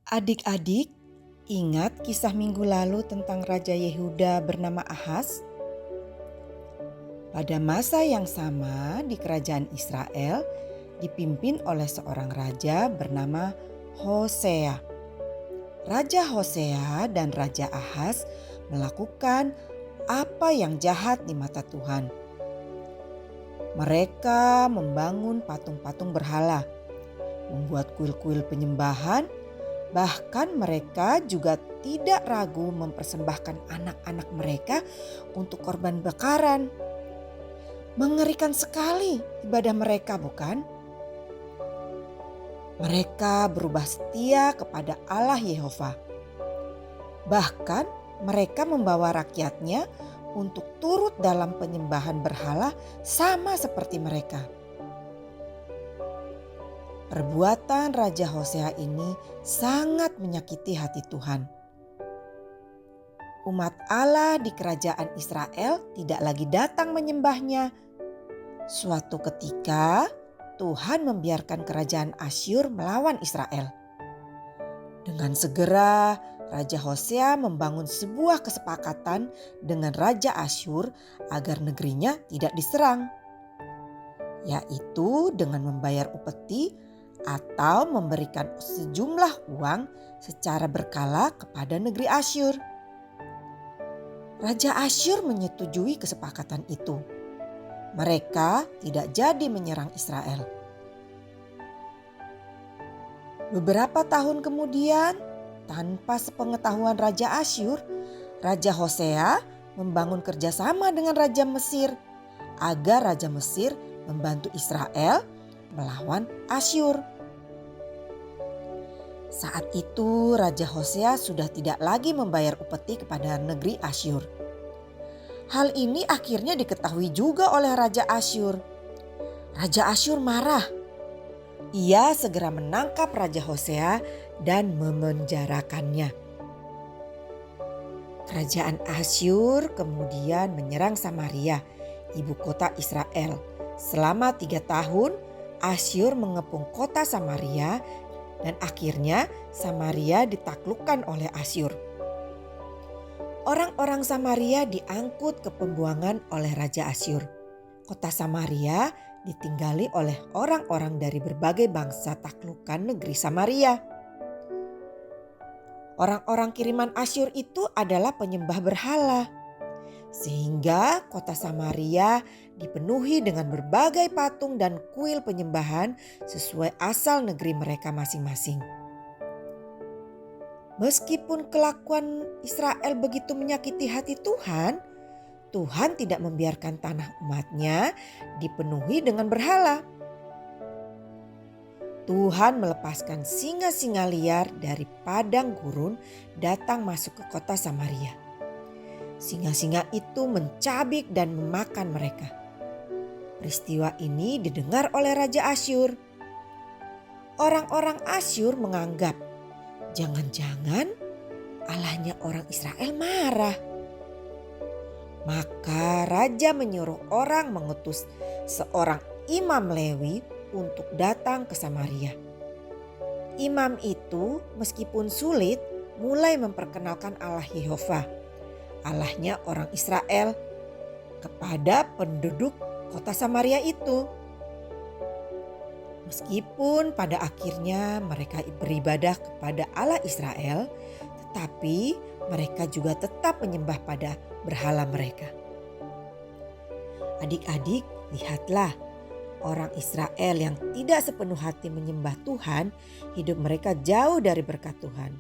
Adik-adik, ingat kisah minggu lalu tentang Raja Yehuda bernama Ahaz? Pada masa yang sama di kerajaan Israel dipimpin oleh seorang raja bernama Hosea. Raja Hosea dan Raja Ahaz melakukan apa yang jahat di mata Tuhan. Mereka membangun patung-patung berhala, membuat kuil-kuil penyembahan. Bahkan mereka juga tidak ragu mempersembahkan anak-anak mereka untuk korban bakaran. Mengerikan sekali ibadah mereka, bukan? Mereka berubah setia kepada Allah Yehova. Bahkan mereka membawa rakyatnya untuk turut dalam penyembahan berhala sama seperti mereka. Perbuatan Raja Hosea ini sangat menyakiti hati Tuhan. Umat Allah di kerajaan Israel tidak lagi datang menyembahnya. Suatu ketika Tuhan membiarkan kerajaan Asyur melawan Israel. Dengan segera Raja Hosea membangun sebuah kesepakatan dengan Raja Asyur agar negerinya tidak diserang, yaitu dengan membayar upeti atau memberikan sejumlah uang secara berkala kepada negeri Asyur. Raja Asyur menyetujui kesepakatan itu. Mereka tidak jadi menyerang Israel. Beberapa tahun kemudian, tanpa sepengetahuan Raja Asyur, Raja Hosea membangun kerjasama dengan Raja Mesir agar Raja Mesir membantu Israel melawan Asyur. Saat itu Raja Hosea sudah tidak lagi membayar upeti kepada negeri Asyur. Hal ini akhirnya diketahui juga oleh Raja Asyur. Raja Asyur marah. Ia segera menangkap Raja Hosea dan memenjarakannya. Kerajaan Asyur kemudian menyerang Samaria, ibu kota Israel. Selama 3 tahun Asyur mengepung kota Samaria dan akhirnya Samaria ditaklukkan oleh Asyur. Orang-orang Samaria diangkut ke pembuangan oleh Raja Asyur. Kota Samaria ditinggali oleh orang-orang dari berbagai bangsa taklukan negeri Samaria. Orang-orang kiriman Asyur itu adalah penyembah berhala. Sehingga kota Samaria dipenuhi dengan berbagai patung dan kuil penyembahan sesuai asal negeri mereka masing-masing. Meskipun kelakuan Israel begitu menyakiti hati Tuhan, Tuhan tidak membiarkan tanah umatnya dipenuhi dengan berhala. Tuhan melepaskan singa-singa liar dari padang gurun datang masuk ke kota Samaria. Singa-singa itu mencabik dan memakan mereka. Peristiwa ini didengar oleh Raja Asyur. Orang-orang Asyur menganggap jangan-jangan Allahnya orang Israel marah. Maka raja menyuruh orang mengutus seorang imam Lewi untuk datang ke Samaria. Imam itu meskipun sulit mulai memperkenalkan Allah Yehova, Allahnya orang Israel, kepada penduduk kota Samaria itu. Meskipun pada akhirnya mereka beribadah kepada Allah Israel, tetapi mereka juga tetap menyembah pada berhala mereka. Adik-adik, lihatlah, orang Israel yang tidak sepenuh hati menyembah Tuhan, hidup mereka jauh dari berkat Tuhan.